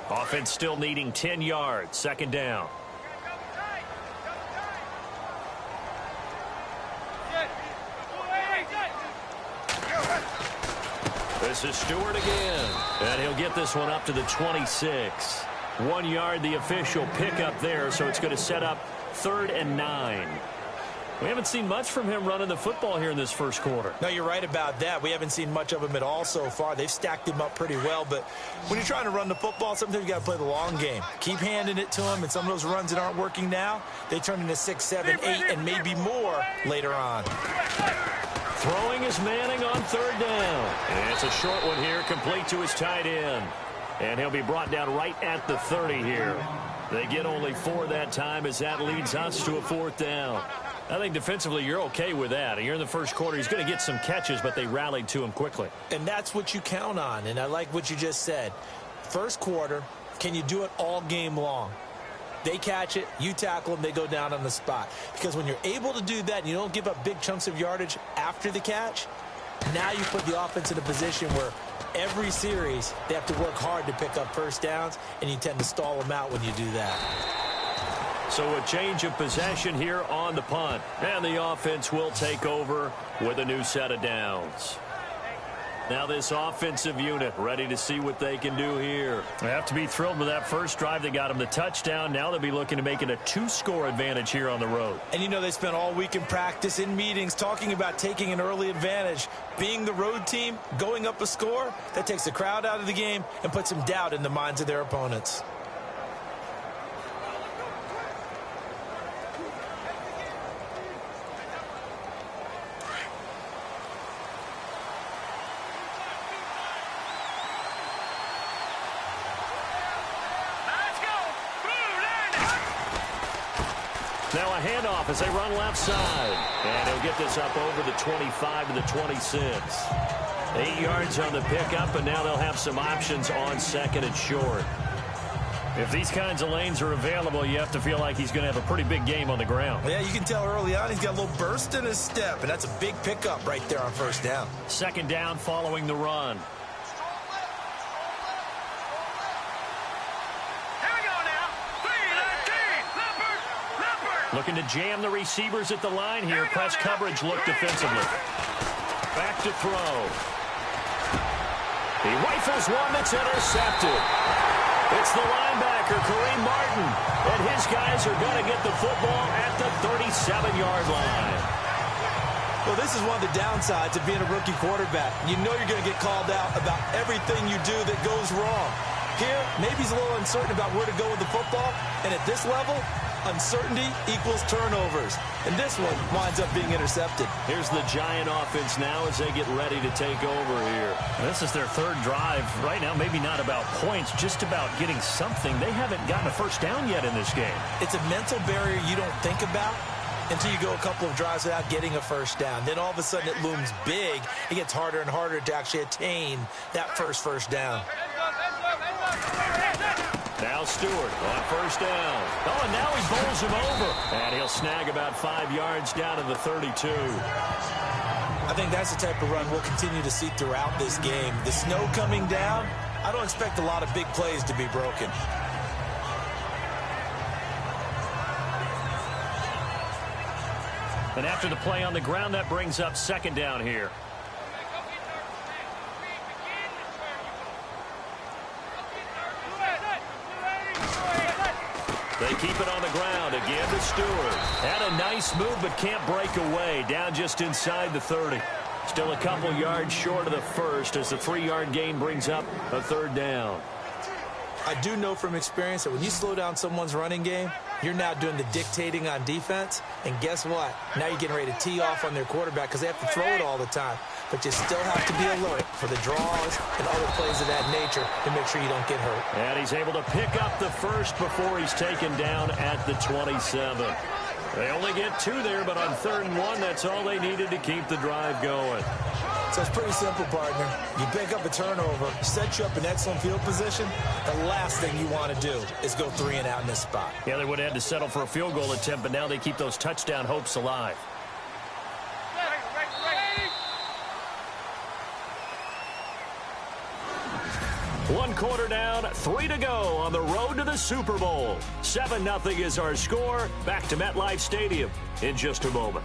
Offense still needing 10 yards. Second down. This is Stewart again. And he'll get this one up to the 26. 1 yard, the official pickup there, so it's going to set up 3rd and 9. We haven't seen much from him running the football here in this first quarter. No, you're right about that. We haven't seen much of him at all so far. They've stacked him up pretty well, but when you're trying to run the football, sometimes you got to play the long game. Keep handing it to him, and some of those runs that aren't working now, they turn into 6, 7, 8, and maybe more later on. Throwing is Manning on 3rd down. And it's a short one here, complete to his tight end. And he'll be brought down right at the 30 here. They get only 4 that time as that leads us to a 4th down. I think defensively you're okay with that. Here in the first quarter, he's going to get some catches, but they rallied to him quickly. And that's what you count on, and I like what you just said. First quarter, can you do it all game long? They catch it, you tackle them, they go down on the spot. Because when you're able to do that and you don't give up big chunks of yardage after the catch, now you put the offense in a position where every series they have to work hard to pick up first downs, and you tend to stall them out when you do that. So a change of possession here on the punt. And the offense will take over with a new set of downs. Now this offensive unit ready to see what they can do here. They have to be thrilled with that first drive. They got them the touchdown. Now they'll be looking to make it a 2-score advantage here on the road. And you know they spent all week in practice, in meetings, talking about taking an early advantage. Being the road team, going up a score, that takes the crowd out of the game and puts some doubt in the minds of their opponents. Now a handoff as they run left side. And he'll get this up over the 25 to the 26. 8 yards on the pickup, and now they'll have some options on 2nd and short. If these kinds of lanes are available, you have to feel like he's going to have a pretty big game on the ground. Yeah, you can tell early on he's got a little burst in his step, and that's a big pickup right there on 1st down. 2nd down following the run. Looking to jam the receivers at the line here. Press coverage look defensively. Back to throw. He rifles one that's intercepted. It's the linebacker, Kareem Martin. And his guys are going to get the football at the 37-yard line. Well, this is one of the downsides of being a rookie quarterback. You know you're going to get called out about everything you do that goes wrong. Here, maybe he's a little uncertain about where to go with the football. And at this level, uncertainty equals turnovers. And this one winds up being intercepted. Here's the Giant offense now as they get ready to take over here. This is their 3rd drive. Right now, maybe not about points, just about getting something. They haven't gotten a first down yet in this game. It's a mental barrier you don't think about until you go a couple of drives without getting a first down. Then all of a sudden it looms big. It gets harder and harder to actually attain that first down. Now Stewart on 1st down. Oh, and now he bowls him over. And he'll snag about 5 yards down to the 32. I think that's the type of run we'll continue to see throughout this game. The snow coming down, I don't expect a lot of big plays to be broken. And after the play on the ground, that brings up 2nd down here. They keep it on the ground again to Stewart. Had a nice move but can't break away. Down just inside the 30. Still a couple yards short of the first as the 3-yard gain brings up a 3rd down. I do know from experience that when you slow down someone's running game, you're now doing the dictating on defense. And guess what? Now you're getting ready to tee off on their quarterback because they have to throw it all the time. But you still have to be alert for the draws and other plays of that nature to make sure you don't get hurt. And he's able to pick up the first before he's taken down at the 27. They only get 2 there, but on 3rd and 1, that's all they needed to keep the drive going. So it's pretty simple, partner. You pick up a turnover, set you up in excellent field position. The last thing you want to do is go 3 and out in this spot. Yeah, they would have had to settle for a field goal attempt, but now they keep those touchdown hopes alive. One quarter down, 3 to go on the road to the Super Bowl. 7-0 is our score. Back to MetLife Stadium in just a moment.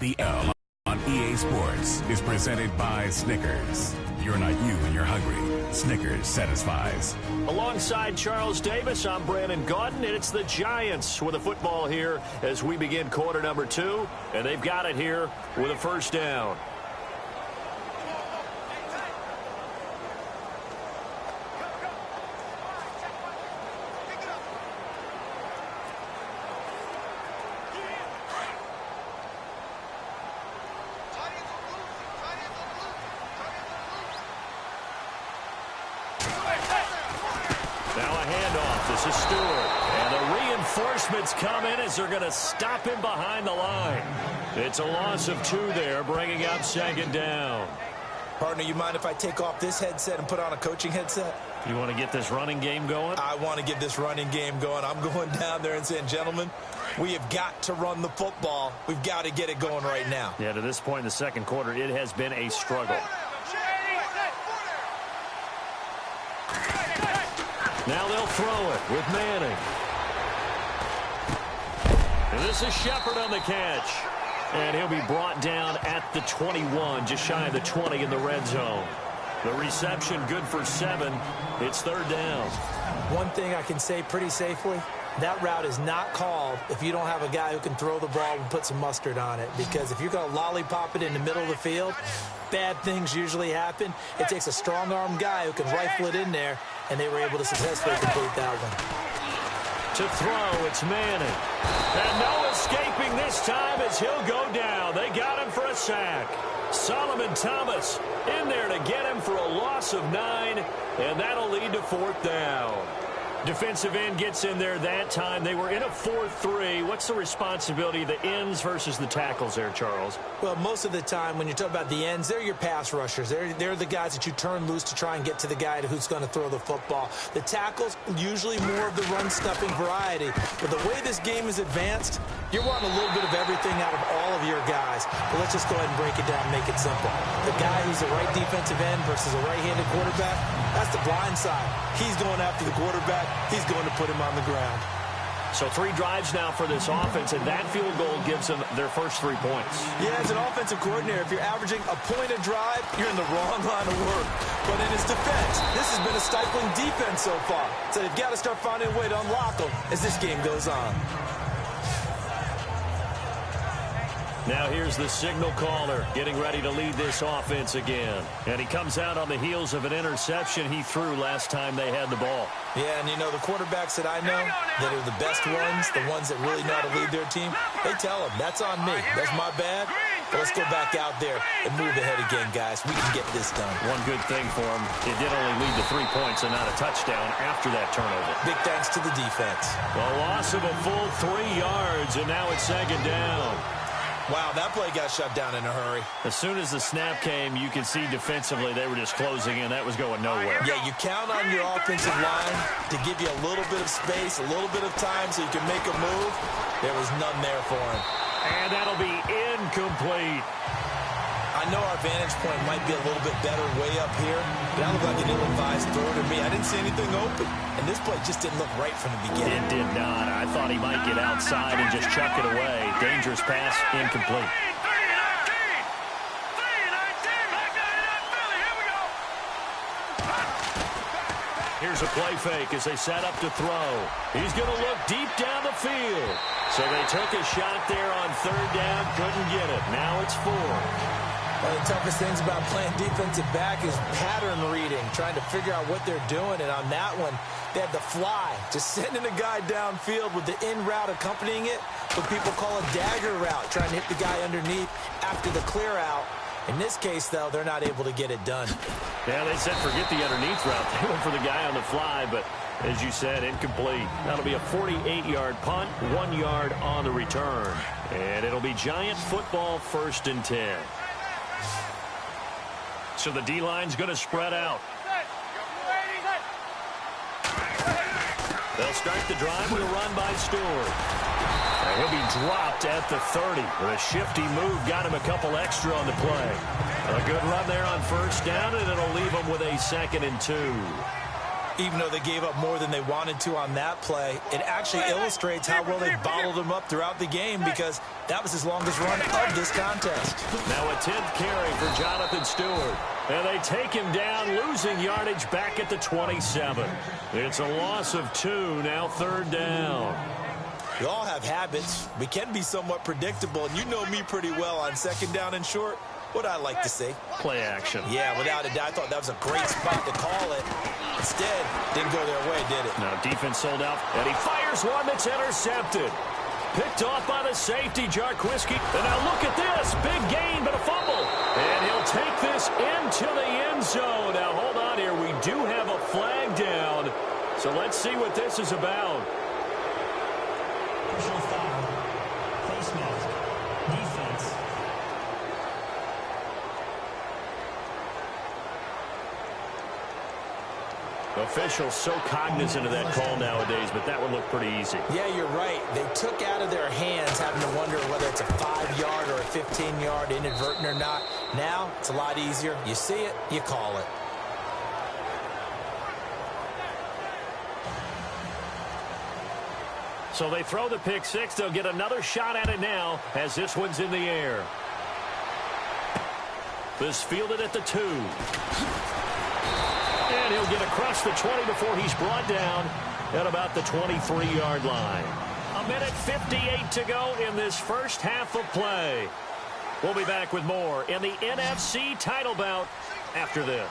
The L on EA Sports is presented by Snickers. You're not you when you're hungry. Snickers satisfies. Alongside Charles Davis, I'm Brandon Gaudin, and it's the Giants with a football here as we begin quarter number 2, and they've got it here with a first down. Come in as they're going to him behind the line. It's a loss of 2 there, bringing up second down. Partner, you mind if I take off this headset and put on a coaching headset? You want to get this running game going? I want to get this running game going. I'm going down there and saying, gentlemen, we have got to run the football. We've got to get it going right now. Yeah, to this point in the second quarter, it has been a struggle. Now they'll throw it with Manning. And this is Shepard on the catch. And he'll be brought down at the 21, just shy of the 20 in the red zone. The reception good for 7. It's third down. One thing I can say pretty safely, that route is not called if you don't have a guy who can throw the ball and put some mustard on it. Because if you're going to lollipop it in the middle of the field, bad things usually happen. It takes a strong-arm guy who can rifle it in there, and they were able to successfully complete that one. To throw, it's Manning. And no escaping this time as he'll go down. They got him for a sack. Solomon Thomas in there to get him for a loss of 9, and that'll lead to fourth down. Defensive end gets in there that time. They were in a 4-3. What's the responsibility of the ends versus the tackles there, Charles? Well, most of the time when you talk about the ends, they're your pass rushers. They're the guys that you turn loose to try and get to the guy who's going to throw the football. The tackles, usually more of the run-stuffing variety. But the way this game is advanced, you're wanting a little bit of everything out of all of your guys. But let's just go ahead and break it down and make it simple. The guy who's the right defensive end versus a right-handed quarterback, that's the blind side. He's going after the quarterback. He's going to put him on the ground. So 3 drives now for this offense, and that field goal gives them their first 3 points. Yeah, as an offensive coordinator, if you're averaging a point a drive, you're in the wrong line of work. But in his defense, this has been a stifling defense so far. So they've got to start finding a way to unlock them as this game goes on. Now here's the signal caller getting ready to lead this offense again. And he comes out on the heels of an interception he threw last time they had the ball. Yeah, and you know, the quarterbacks that I know that are the best ones, the ones that really know how to lead their team, they tell them, that's on me. That's my bad. But let's go back out there and move ahead again, guys. We can get this done. One good thing for him, it did only lead to 3 points and not a touchdown after that turnover. Big thanks to the defense. A loss of a full 3 yards, and now it's second down. Wow, that play got shut down in a hurry. As soon as the snap came, you could see defensively they were just closing in. That was going nowhere. Yeah, you count on your offensive line to give you a little bit of space, a little bit of time so you can make a move. There was none there for him. And that'll be incomplete. I know our vantage point might be a little bit better way up here, but that looked like an ill-advised throw to me. I didn't see anything open, and this play just didn't look right from the beginning. It did not. I thought he might get outside and just chuck it away. Dangerous pass, incomplete. Here's a play fake as they set up to throw. He's going to look deep down the field. So they took a shot there on third down, couldn't get it. Now it's 4. One of the toughest things about playing defensive back is pattern reading, trying to figure out what they're doing. And on that one, they had the fly, just sending a guy downfield with the in route accompanying it, what people call a dagger route, trying to hit the guy underneath after the clear out. In this case, though, they're not able to get it done. Yeah, they said forget the underneath route. They went for the guy on the fly, but as you said, incomplete. That'll be a 48-yard punt, 1 yard on the return. And it'll be Giant football, 1st and 10. So the D-line's going to spread out. They'll start the drive with a run by Stewart. And he'll be dropped at the 30. The shifty move got him a couple extra on the play. A good run there on first down, and it'll leave him with a 2nd and 2. Even though they gave up more than they wanted to on that play, it actually illustrates how well they bottled him up throughout the game, because that was his longest run of this contest. Now a 10th carry for Jonathan Stewart. And they take him down, losing yardage back at the 27. It's a loss of 2, now 3rd down. We all have habits. We can be somewhat predictable, and you know me pretty well on 2nd down and short. What I like to see. Play action. Yeah, without a doubt. I thought that was a great spot to call it. Instead, didn't go their way, did it? Now defense sold out, and he fires one that's intercepted. Picked off by the safety, Jarkwiski. And now look at this. Big gain, but a fumble. And he'll take this into the end zone. Now hold on here. We do have a flag down. So let's see what this is about. Personal foul. Face mask. Defense. Officials so cognizant of that call nowadays, but that would look pretty easy. Yeah, you're right. They took out of their hands having to wonder whether it's a 5-yard or a 15-yard inadvertent or not. Now, it's a lot easier. You see it, you call it. So they throw the pick six. They'll get another shot at it now as this one's in the air. This fielded at the 2. And he'll get across the 20 before he's brought down at about the 23-yard line. 1:58 to go in this first half of play. We'll be back with more in the NFC title bout after this.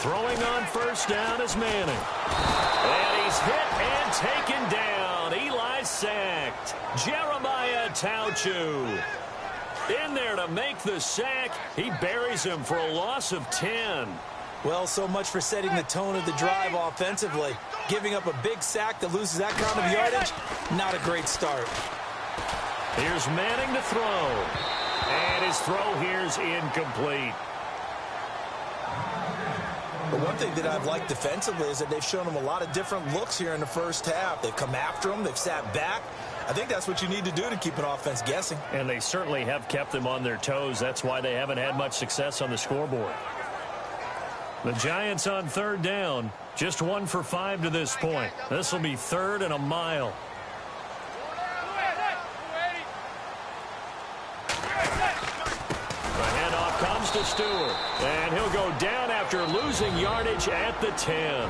Throwing on first down is Manning. And he's hit and taken down. Eli sacked. Jeremiah Tauchu in there to make the sack. He buries him for a loss of 10. Well, so much for setting the tone of the drive offensively. Giving up a big sack that loses that kind of yardage, not a great start. Here's Manning to throw. And his throw here's incomplete. But one thing that I've liked defensively is that they've shown him a lot of different looks here in the first half. They've come after him. They've sat back. I think that's what you need to do to keep an offense guessing. And they certainly have kept them on their toes. That's why they haven't had much success on the scoreboard. The Giants on 3rd down. Just 1 for 5 to this point. This will be 3rd and a mile. The handoff comes to Stewart. And he'll go down after losing yardage at the 10.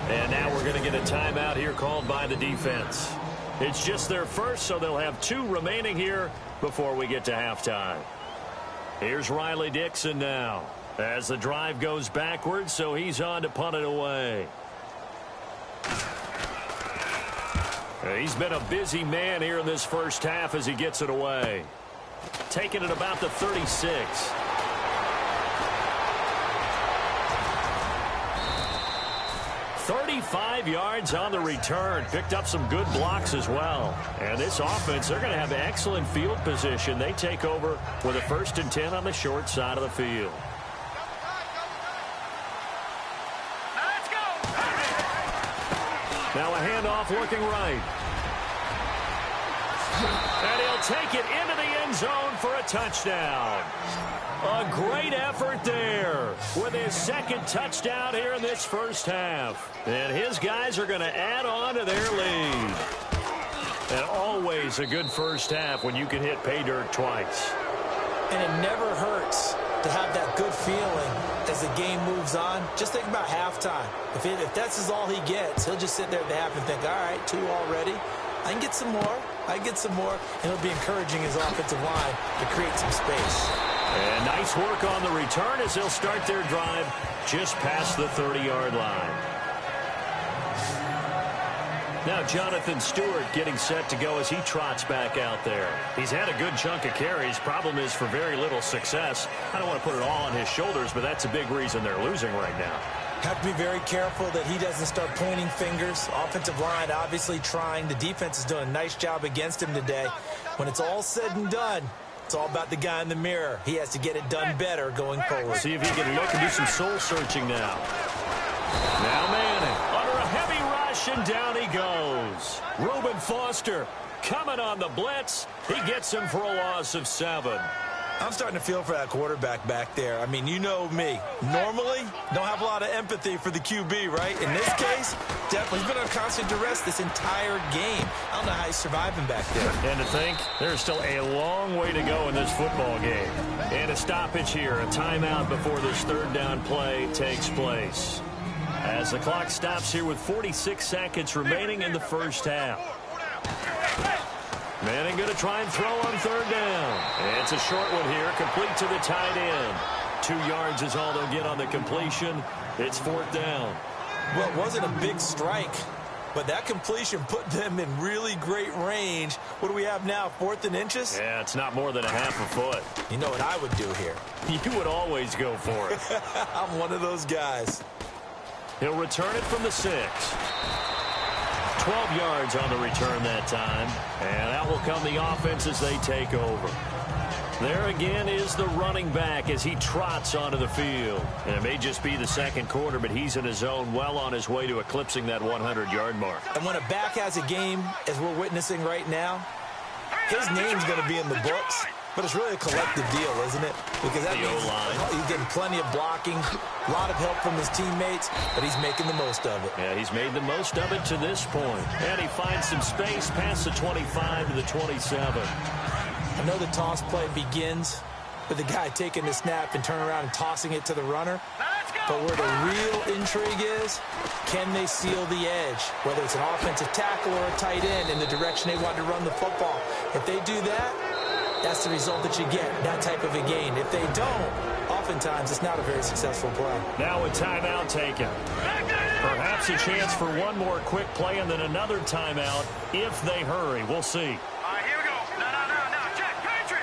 And now we're going to get a timeout here called by the defense. It's just their first, so they'll have 2 remaining here before we get to halftime. Here's Riley Dixon now as the drive goes backwards, so he's on to punt it away. He's been a busy man here in this first half as he gets it away. Taking it about the 36. 35 yards on the return. Picked up some good blocks as well. And this offense, they're going to have excellent field position. They take over with a 1st and 10 on the short side of the field. Let's go. Now a handoff looking right. And he'll take it into the end zone for a touchdown. A great effort there with his 2nd touchdown here in this first half. And his guys are going to add on to their lead. And always a good first half when you can hit pay dirt twice. And it never hurts to have that good feeling as the game moves on. Just think about halftime. If that's all he gets, he'll just sit there at the half and think, all right, 2 already. I can get some more. I can get some more. And he'll be encouraging his offensive line to create some space. And nice work on the return as they'll start their drive just past the 30-yard line. Now Jonathan Stewart getting set to go as he trots back out there. He's had a good chunk of carries. Problem is for very little success. I don't want to put it all on his shoulders, but that's a big reason they're losing right now. Have to be very careful that he doesn't start pointing fingers. Offensive line obviously trying. The defense is doing a nice job against him today. When it's all said and done, it's all about the guy in the mirror. He has to get it done better going forward. See if he can look and do some soul searching now. Now Manning under a heavy rush, and down he goes. Reuben Foster coming on the blitz. He gets him for a loss of 7. I'm starting to feel for that quarterback back there. I mean, you know me. Normally, don't have a lot of empathy for the QB, right? In this case, definitely. He's been under constant duress this entire game. I don't know how he's surviving back there. And to think, there's still a long way to go in this football game. And a stoppage here, a timeout before this third down play takes place. As the clock stops here with 46 seconds remaining in the first half. Manning going to try and throw on third down. It's a short one here, complete to the tight end. 2 yards is all they'll get on the completion. It's fourth down. Well, it wasn't a big strike, but that completion put them in really great range. What do we have now, 4th and inches? Yeah, it's not more than a half a foot. You know what I would do here? You would always go for it. I'm one of those guys. He'll return it from the 6. 12 yards on the return that time. And out will come the offense as they take over. There again is the running back as he trots onto the field. And it may just be the second quarter, but he's in his zone, well on his way to eclipsing that 100-yard mark. And when a back has a game, as we're witnessing right now, his name's going to be in the books. But it's really a collective deal, isn't it? Because that means he's getting plenty of blocking, a lot of help from his teammates, but he's making the most of it. Yeah, he's made the most of it to this point. And he finds some space past the 25 to the 27. I know the toss play begins with the guy taking the snap and turning around and tossing it to the runner. But where the real intrigue is, can they seal the edge? Whether it's an offensive tackle or a tight end in the direction they want to run the football. If they do that, that's the result that you get, that type of a gain. If they don't, oftentimes it's not a very successful play. Now a timeout taken. Perhaps a chance for one more quick play and then another timeout if they hurry. We'll see. All right, here we go. No. Check. Patriot.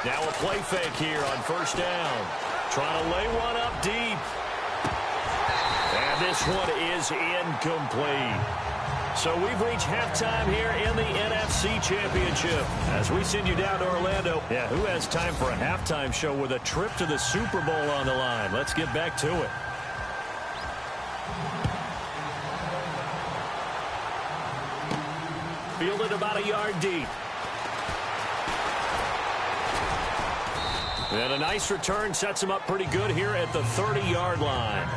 Now a play fake here on first down. Trying to lay one up deep. And this one is incomplete. So we've reached halftime here in the NFC Championship. As we send you down to Orlando, yeah, who has time for a halftime show with a trip to the Super Bowl on the line? Let's get back to it. Fielded about a yard deep. And a nice return sets him up pretty good here at the 30-yard line.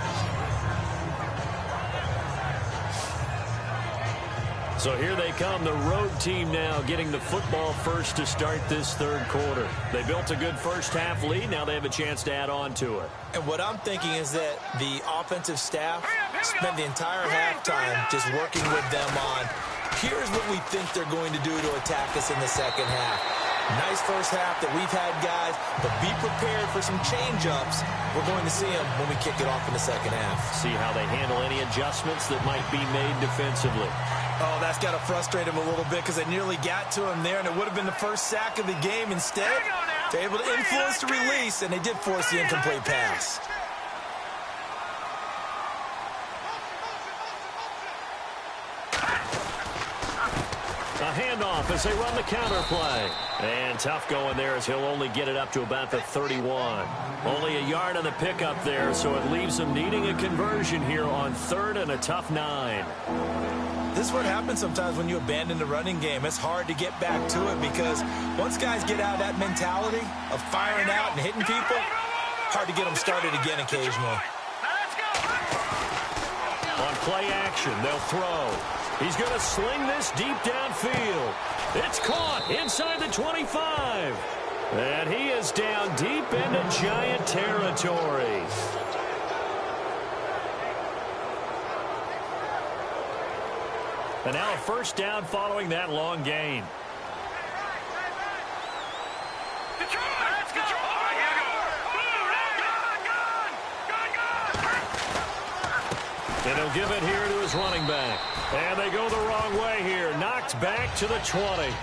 So here they come, the road team now getting the football first to start this third quarter. They built a good first half lead. Now they have a chance to add on to it. And what I'm thinking is that the offensive staff spent the entire halftime just working with them on, here's what we think they're going to do to attack us in the second half. Nice first half that we've had, guys, but be prepared for some change-ups. We're going to see them when we kick it off in the second half. See how they handle any adjustments that might be made defensively. Oh, that's got to frustrate him a little bit because they nearly got to him there, and it would have been the first sack of the game. Instead, they're able to influence the release, and they did force the incomplete pass. A handoff as they run the counter play. And tough going there as he'll only get it up to about the 31. Only a yard on the pickup there, so it leaves them needing a conversion here on third and a tough 9. This is what happens sometimes when you abandon the running game. It's hard to get back to it because once guys get out of that mentality of firing out and hitting people, hard to get them started again occasionally. On play action, they'll throw. He's going to sling this deep downfield. It's caught inside the 25. And he is down deep into Giant territory. And now a first down following that long gain. And he'll give it here to his running back. And they go the wrong way here. Knocked back to the 20.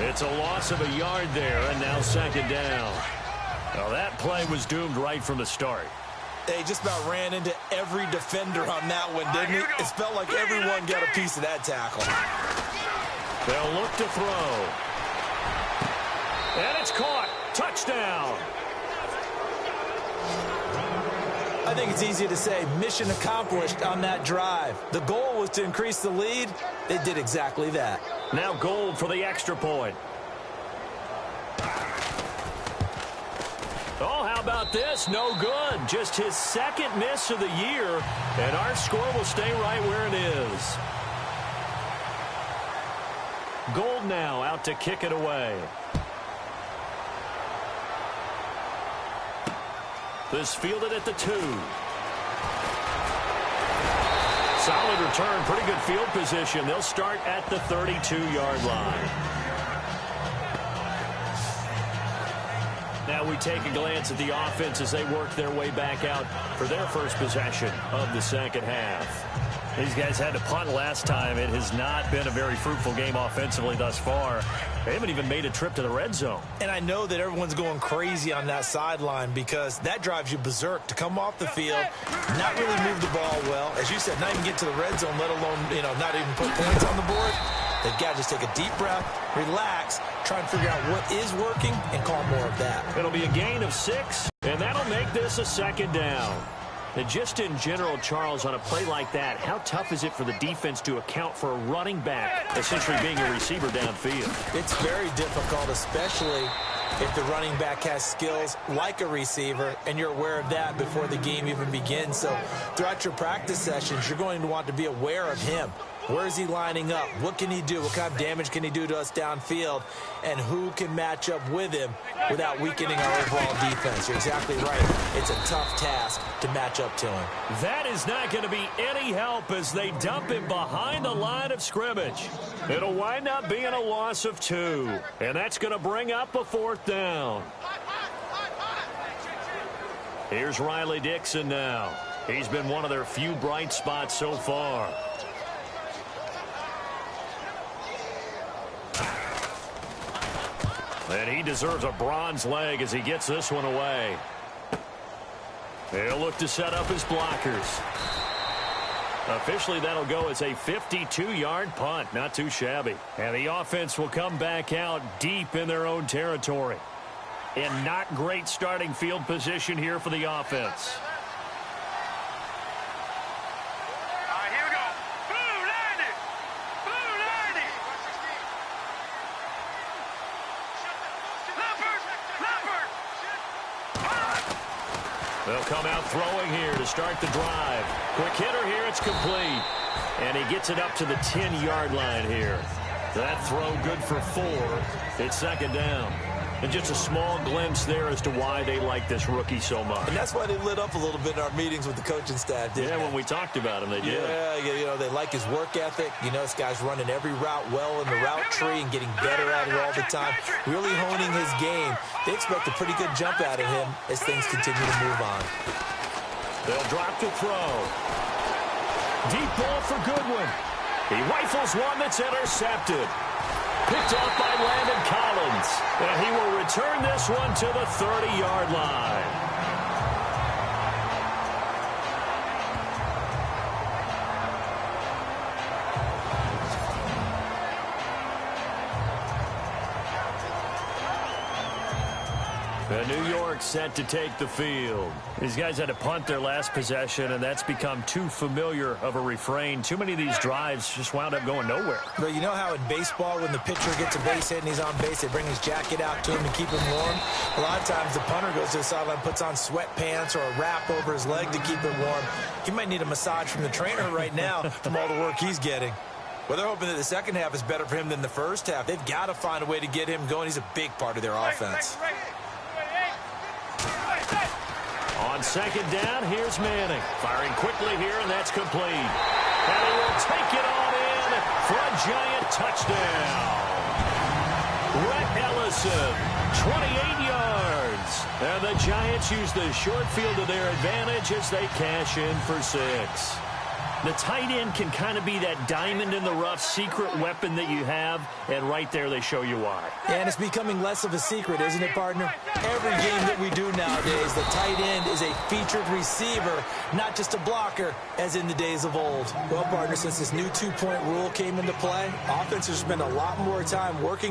It's a loss of a yard there, and now second down. Now that play was doomed right from the start. They just about ran into every defender on that one, didn't it? It felt like everyone got a piece of that tackle. They'll look to throw. And it's caught. Touchdown. I think it's easy to say mission accomplished on that drive. The goal was to increase the lead. They did exactly that. Now Gold for the extra point. Oh, how about this? No good. Just his second miss of the year, and our score will stay right where it is. Gold now out to kick it away. This fielded at the 2. Solid return, pretty good field position. They'll start at the 32-yard line. Now we take a glance at the offense as they work their way back out for their first possession of the second half. These guys had to punt last time. It has not been a very fruitful game offensively thus far. They haven't even made a trip to the red zone. And I know that everyone's going crazy on that sideline because that drives you berserk to come off the field, not really move the ball well. As you said, not even get to the red zone, let alone, not even put points on the board. They've got to just take a deep breath, relax, try and figure out what is working, and call more of that. It'll be a gain of 6, and that'll make this a second down. And just in general, Charles, on a play like that, how tough is it for the defense to account for a running back essentially being a receiver downfield? It's very difficult, especially if the running back has skills like a receiver, and you're aware of that before the game even begins. So throughout your practice sessions, you're going to want to be aware of him. Where is he lining up? What can he do? What kind of damage can he do to us downfield? And who can match up with him without weakening our overall defense? You're exactly right. It's a tough task to match up to him. That is not going to be any help as they dump him behind the line of scrimmage. It'll wind up being a loss of 2. And that's going to bring up a 4th down. Here's Riley Dixon now. He's been one of their few bright spots so far. And he deserves a bronze leg as he gets this one away. He'll look to set up his blockers. Officially, that'll go as a 52-yard punt. Not too shabby. And the offense will come back out deep in their own territory. And not great starting field position here for the offense. They'll come out throwing here to start the drive. Quick hitter here, it's complete. And he gets it up to the 10-yard line here. That throw good for 4. It's second down. And just a small glimpse there as to why they like this rookie so much. And that's why they lit up a little bit in our meetings with the coaching staff, didn't they? When we talked about him, they did. Yeah, they like his work ethic. This guy's running every route well in the route tree and getting better at it all the time, really honing his game. They expect a pretty good jump out of him as things continue to move on. They'll drop to throw. Deep ball for Goodwin. He rifles one that's intercepted. Picked off by Landon Collins. And he will return this one to the 30-yard line. And New York set to take the field. These guys had to punt their last possession, and that's become too familiar of a refrain. Too many of these drives just wound up going nowhere. But you know how in baseball, when the pitcher gets a base hit and he's on base, they bring his jacket out to him to keep him warm? A lot of times the punter goes to the sideline, puts on sweatpants or a wrap over his leg to keep him warm. He might need a massage from the trainer right now from all the work he's getting. Well, they're hoping that the second half is better for him than the first half. They've got to find a way to get him going. He's a big part of their offense. On second down, here's Manning. Firing quickly here, and that's complete. And he will take it on in for a giant touchdown. Rhett Ellison, 28 yards. And the Giants use the short field to their advantage as they cash in for 6. The tight end can kind of be that diamond in the rough secret weapon that you have, and right there they show you why. And it's becoming less of a secret, isn't it, partner? Every game that we do nowadays, the tight end is a featured receiver, not just a blocker, as in the days of old. Well, partner, since this new two-point rule came into play, offenses spend a lot more time working on